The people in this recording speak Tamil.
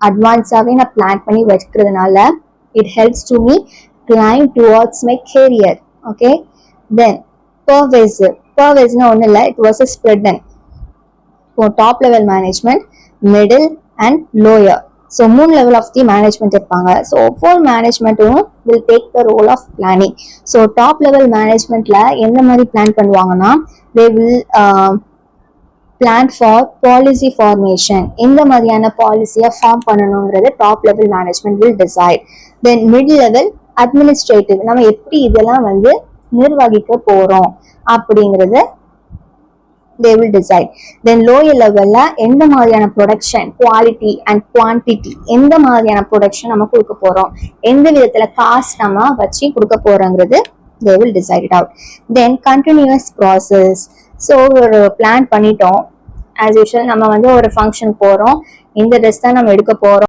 அட்வான்ஸாகவே நான் பிளான் பண்ணி வச்சுக்கிறதுனால it helps to me climb towards my career. Okay, then pervasive ஒன்றும் இல்லை, it was a spread for top level management, middle and lower. So 3 level of the management இருப்பாங்க. So ஒவ்வொரு மேனேஜ்மெண்ட்டும் will take the role of planning. So top level managementல எந்த மாதிரி பிளான் பண்ணுவாங்கன்னா they will plan for policy formation. எந்த மாதிரியான பாலிசியை ஃபார்ம் பண்ணணுங்கிறது top level management will decide. Then mid level administrative, நம்ம எப்படி இதெல்லாம் வந்து நிர்வகிக்க போறோம் அப்படிங்கறத they will decide. Then lower level எந்த மாதிரியான ப்ரொடக்ஷன், குவாலிட்டி அண்ட் குவான்டிட்டி, எந்த மாதிரியான ப்ரொடக்ஷன் நம்ம கொடுக்க போறோம், எந்த விதத்துல காஸ்ட் நம்ம வச்சு கொடுக்க போறோங்கிறது they will decide it out. Then continuous process. So ஒரு பிளான் பண்ணிட்டோம், ஆஸ் யூஷுவல் நம்ம வந்து ஒரு ஃபங்க்ஷன் போறோம், இந்த ட்ரெஸ் தான் நம்ம எடுக்க போறோம்